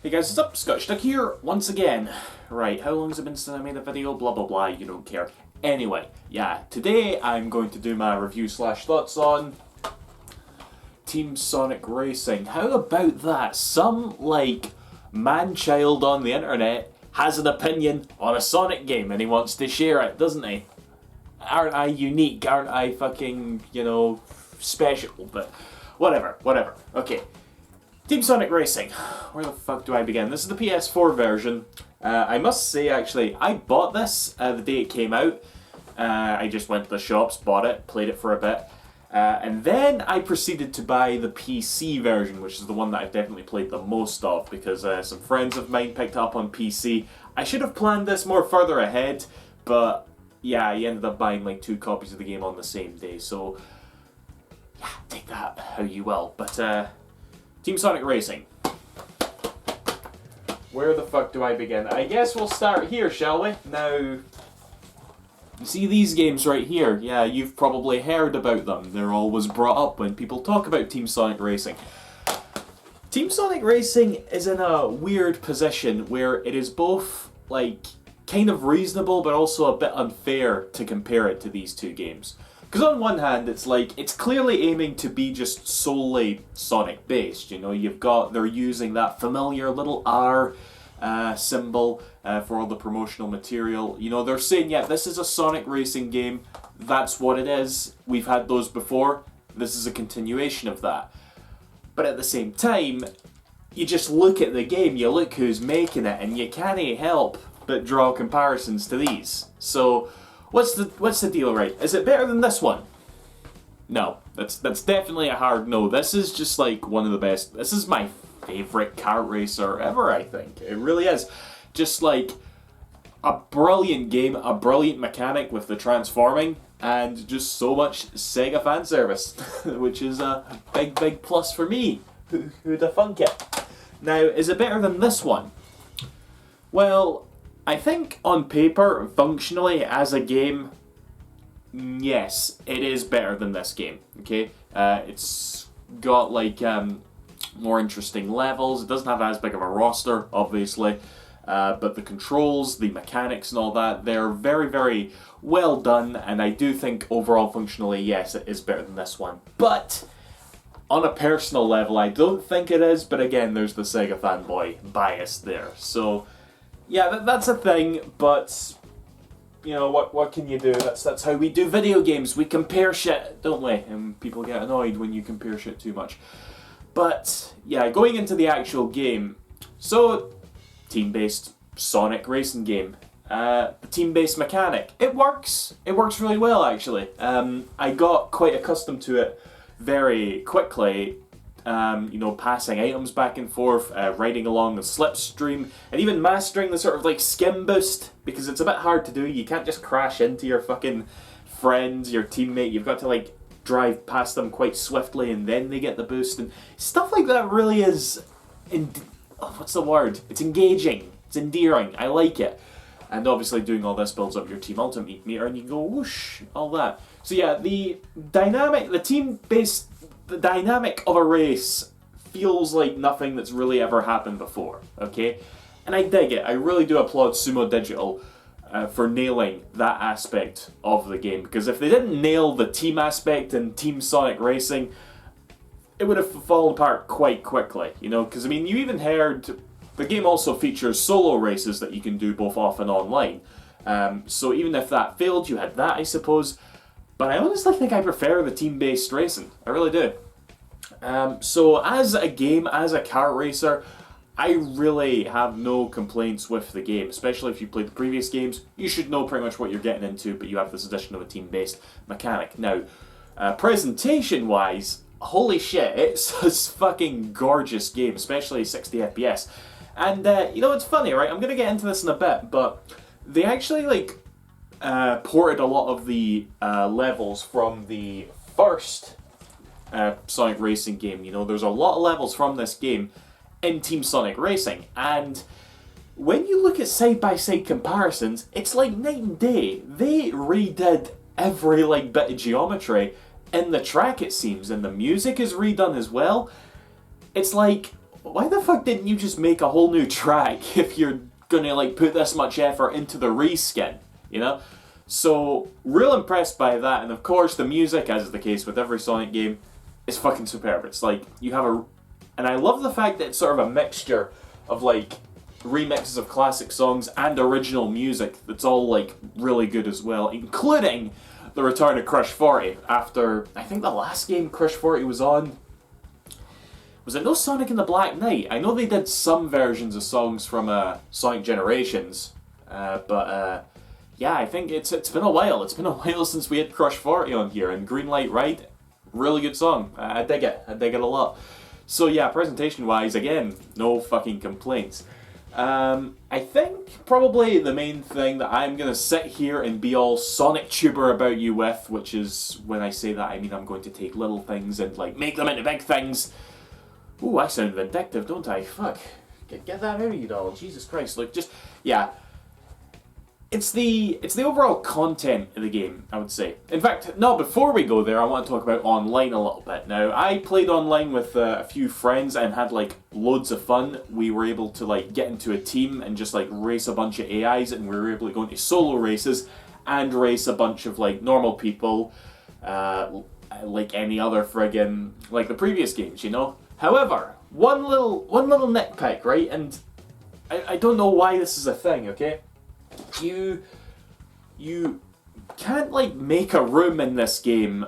Hey guys, what's up? Scotch Duck here, once again. Right, how long has it been since I made a video? Blah blah blah, you don't care. Anyway, yeah, today I'm going to do my review slash thoughts on Team Sonic Racing. How about that? Some, man-child on the internet has an opinion on a Sonic game and he wants to share it, doesn't he? Aren't I unique? Aren't I fucking, special? But whatever. Okay. Team Sonic Racing. Where the fuck do I begin? This is the PS4 version. I must say, actually, I bought this the day it came out. I just went to the shops, bought it, played it for a bit. And then I proceeded to buy the PC version, which is the one that I've definitely played the most of, because some friends of mine picked it up on PC. I should have planned this more further ahead, but yeah, I ended up buying 2 copies of the game on the same day, so yeah, take that how you will. But Team Sonic Racing. Where the fuck do I begin? I guess we'll start here, shall we? Now, you see these games right here? Yeah, you've probably heard about them. They're always brought up when people talk about Team Sonic Racing. Team Sonic Racing is in a weird position where it is both, kind of reasonable but also a bit unfair to compare it to these two games. Because on one hand, it's clearly aiming to be just solely Sonic based. They're using that familiar little R symbol for all the promotional material. They're saying, yeah, this is a Sonic racing game. That's what it is. We've had those before. This is a continuation of that. But at the same time, you just look at the game, you look who's making it, and you can't help but draw comparisons to these. So, what's the deal, right? Is it better than this one? No, that's definitely a hard no. This is just one of the best. This is my favorite kart racer ever, I think. It really is. Just a brilliant game, a brilliant mechanic with the transforming, and just so much Sega fan service, which is a big plus for me. Who'd have thunk it? Now, is it better than this one? Well, I think on paper, functionally, as a game, yes, it is better than this game, okay? It's got, more interesting levels. It doesn't have as big of a roster, obviously, but the controls, the mechanics and all that, they're very, very well done, and I do think overall, functionally, yes, it is better than this one. But on a personal level, I don't think it is, but again, there's the Sega fanboy bias there. So, yeah, that's a thing, but what can you do? That's how we do video games. We compare shit, don't we? And people get annoyed when you compare shit too much. But yeah, going into the actual game. So, team-based Sonic racing game. The team-based mechanic. It works. It works really well, actually. I got quite accustomed to it very quickly. Passing items back and forth, riding along the slipstream, and even mastering the sort of skim boost, because it's a bit hard to do. You can't just crash into your fucking friends, your teammate. You've got to drive past them quite swiftly and then they get the boost, and stuff like that really is, what's the word? It's engaging. It's endearing. I like it. And obviously doing all this builds up your Team Ultimate meter and you go whoosh, all that. So yeah, the dynamic of a race feels like nothing that's really ever happened before, okay? And I dig it. I really do applaud Sumo Digital for nailing that aspect of the game, because if they didn't nail the team aspect in Team Sonic Racing, it would have fallen apart quite quickly, because you even heard the game also features solo races that you can do both off and online. So even if that failed, you had that, I suppose. But I honestly think I prefer the team-based racing. I really do. So as a game, as a kart racer, I really have no complaints with the game, especially if you played the previous games. You should know pretty much what you're getting into, but you have this addition of a team-based mechanic. Now, presentation-wise, holy shit, it's a fucking gorgeous game, especially 60 FPS. And, it's funny, right? I'm going to get into this in a bit, but they actually, ported a lot of the levels from the first Sonic Racing game. There's a lot of levels from this game in Team Sonic Racing, and when you look at side-by-side comparisons, it's like night and day. They redid every bit of geometry in the track, it seems, and the music is redone as well. It's like why the fuck didn't you just make a whole new track if you're gonna like put this much effort into the reskin, you know? So, real impressed by that, and of course the music, as is the case with every Sonic game, is fucking superb. It's like, you have a... And I love the fact that it's sort of a mixture of like remixes of classic songs and original music that's all like really good as well, including the return of Crush 40 after, I think the last game Crush 40 was on, was it no Sonic and the Black Knight? I know they did some versions of songs from Sonic Generations, but yeah, I think it's been a while. It's been a while since we had Crush 40 on here, and Green Light Ride, really good song. I dig it. I dig it a lot. So yeah, presentation-wise, again, no fucking complaints. I think probably the main thing that I'm going to sit here and be all Sonic Tuber about you with, which is, when I say that, I mean I'm going to take little things and like make them into big things. Ooh, I sound vindictive, don't I? Fuck. Get that out of you, doll. Jesus Christ. Like, just, yeah. It's the overall content of the game, I would say. In fact, no, before we go there, I want to talk about online a little bit. Now, I played online with a few friends and had, like, loads of fun. We were able to, like, get into a team and just, like, race a bunch of AIs, and we were able to go into solo races and race a bunch of, like, normal people, like any other friggin', like the previous games, you know? However, one little nitpick, right? And I don't know why this is a thing, okay? You can't like make a room in this game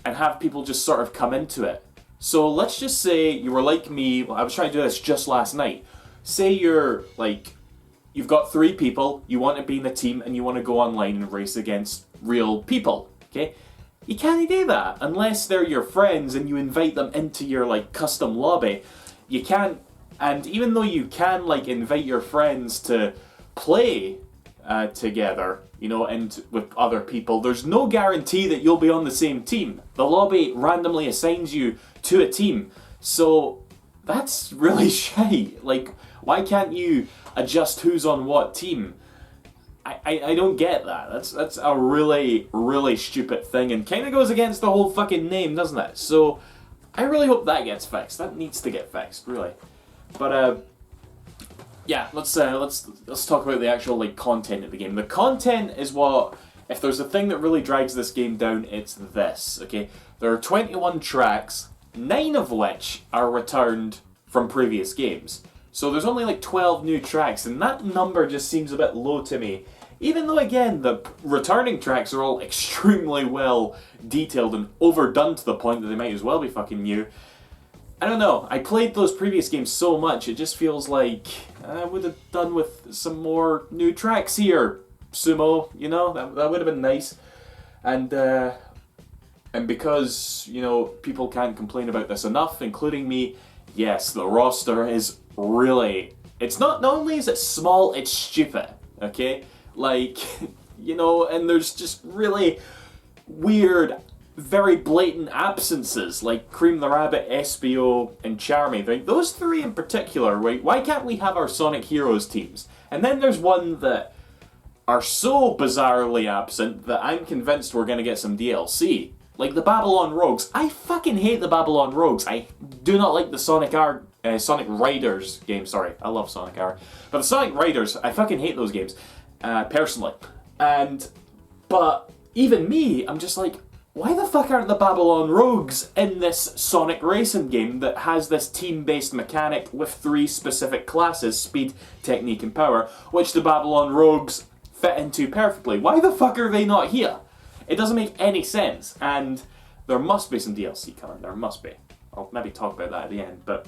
and have people just sort of come into it. So let's just say you were like me. Well, I was trying to do this just last night. Say you're like, you've got 3 people, you want to be in a team and you want to go online and race against real people, okay? You can't do that unless they're your friends and you invite them into your like custom lobby. You can't, and even though you can like invite your friends to play together, you know, and with other people, there's no guarantee that you'll be on the same team. The lobby randomly assigns you to a team, so that's really shite. Like, why can't you adjust who's on what team? I don't get that. That's a really, really stupid thing, and kind of goes against the whole fucking name, doesn't it? So, I really hope that gets fixed. That needs to get fixed, really. But, yeah, let's talk about the actual like content of the game. The content is what, if there's a thing that really drags this game down, it's this. Okay, there are 21 tracks, 9 of which are returned from previous games. So there's only like 12 new tracks, and that number just seems a bit low to me. Even though, again, the returning tracks are all extremely well detailed and overdone to the point that they might as well be fucking new. I don't know, I played those previous games so much, it just feels like I would have done with some more new tracks here, Sumo, you know, that would have been nice. And because, you know, people can't complain about this enough, including me, yes, the roster is really, it's not only is it small, it's stupid, okay? Like, you know, and there's just really weird, very blatant absences, like Cream the Rabbit, Espio, and Charmy. Like, those 3 in particular, right? Why can't we have our Sonic Heroes teams? And then there's one that are so bizarrely absent that I'm convinced we're going to get some DLC. Like the Babylon Rogues. I fucking hate the Babylon Rogues. I do not like the Sonic Riders game, sorry. I love Sonic R. But the Sonic Riders, I fucking hate those games, personally. But even me, I'm just like, why the fuck aren't the Babylon Rogues in this Sonic racing game that has this team-based mechanic with 3 specific classes, speed, technique, and power, which the Babylon Rogues fit into perfectly? Why the fuck are they not here? It doesn't make any sense, and there must be some DLC coming, there must be. I'll maybe talk about that at the end, but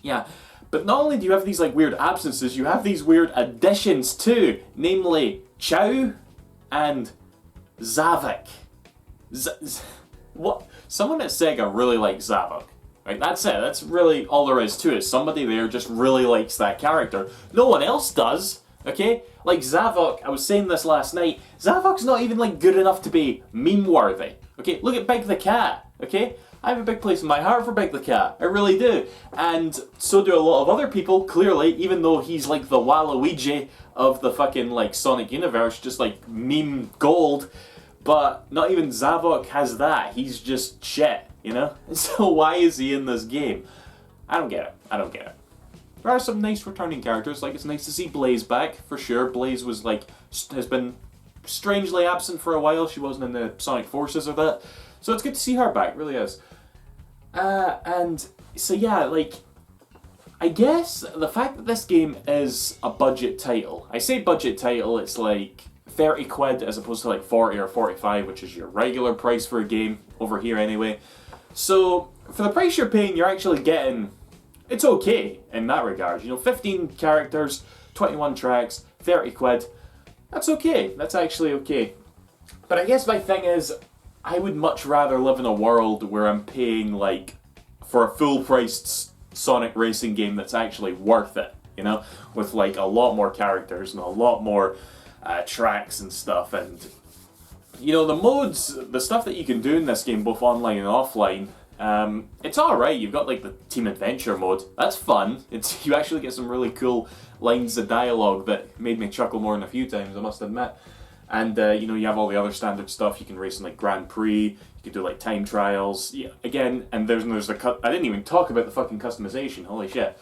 yeah. But not only do you have these like weird absences, you have these weird additions too, namely Chao and Zavok. What? Someone at Sega really likes Zavok. Right, that's it. That's really all there is to it. Somebody there just really likes that character. No one else does, okay? Like Zavok, I was saying this last night, Zavok's not even like good enough to be meme-worthy. Okay, look at Big the Cat, okay? I have a big place in my heart for Big the Cat. I really do. And so do a lot of other people, clearly, even though he's like the Waluigi of the fucking like Sonic universe, just like meme gold. But not even Zavok has that. He's just shit, you know? So why is he in this game? I don't get it. I don't get it. There are some nice returning characters, like it's nice to see Blaze back, for sure. Blaze was like, has been strangely absent for a while. She wasn't in the Sonic Forces or that. So it's good to see her back, really is. And so yeah, like, I guess the fact that this game is a budget title, I say budget title, it's like 30 quid as opposed to like 40 or 45, which is your regular price for a game over here anyway. So for the price you're paying, you're actually getting, it's okay in that regard. You know, 15 characters, 21 tracks, 30 quid. That's okay. That's actually okay. But I guess my thing is, I would much rather live in a world where I'm paying, like, for a full-priced Sonic racing game that's actually worth it, you know? With, like, a lot more characters and a lot more tracks and stuff. And, you know, the modes, the stuff that you can do in this game, both online and offline, it's alright. You've got, like, the Team Adventure mode. That's fun. You actually get some really cool lines of dialogue that made me chuckle more than a few times, I must admit. And, you know, you have all the other standard stuff. You can race in, like, Grand Prix. You can do, like, time trials. Yeah, again, and there's I didn't even talk about the fucking customization. Holy shit.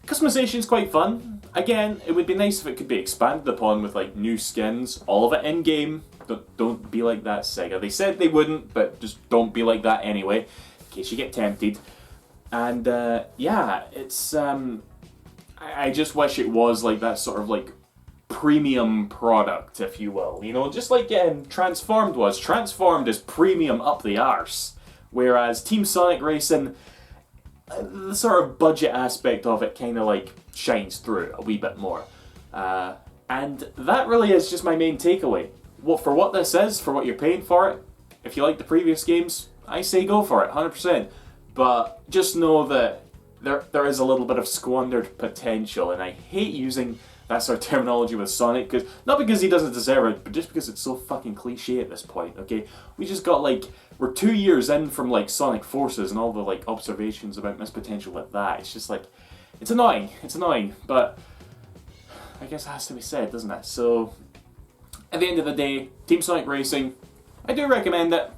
Customization's quite fun. Again, it would be nice if it could be expanded upon with, like, new skins. All of it in-game. Don't be like that, Sega. They said they wouldn't, but just don't be like that anyway, in case you get tempted. And, yeah, it's, I just wish it was, like, that sort of, like, premium product, if you will. You know, just like Transformed was. Transformed is premium up the arse. Whereas Team Sonic Racing, the sort of budget aspect of it kind of like shines through a wee bit more. And that really is just my main takeaway. For what this is, for what you're paying for it, if you like the previous games, I say go for it, 100%. But just know that there is a little bit of squandered potential, and I hate using that sort of terminology with Sonic, not because he doesn't deserve it, but just because it's so fucking cliche at this point, okay? We just got, like, we're 2 years in from, like, Sonic Forces and all the, like, observations about missed potential with that. It's just, like, it's annoying, but I guess it has to be said, doesn't it? So, at the end of the day, Team Sonic Racing, I do recommend it.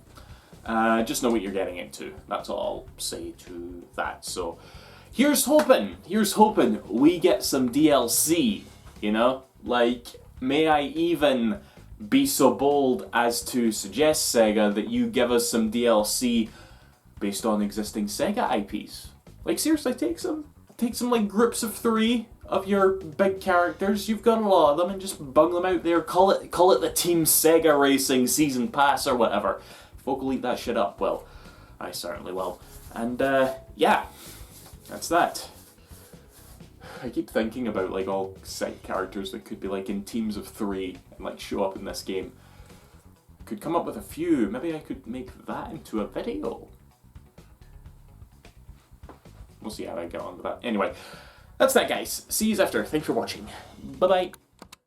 Just know what you're getting into. That's all I'll say to that. So, here's hoping we get some DLC. You know, like, may I even be so bold as to suggest, Sega, that you give us some DLC based on existing Sega IPs. Like, seriously, take some like groups of 3 of your big characters. You've got a lot of them, and just bung them out there. Call it the Team Sega Racing Season Pass or whatever. Folk will eat that shit up. Well, I certainly will. And yeah, that's that. I keep thinking about, like, all side characters that could be, like, in teams of 3 and, like, show up in this game. Could come up with a few. Maybe I could make that into a video. We'll see how I get on with that. Anyway, that's that, guys. See you after. Thanks for watching. Bye-bye.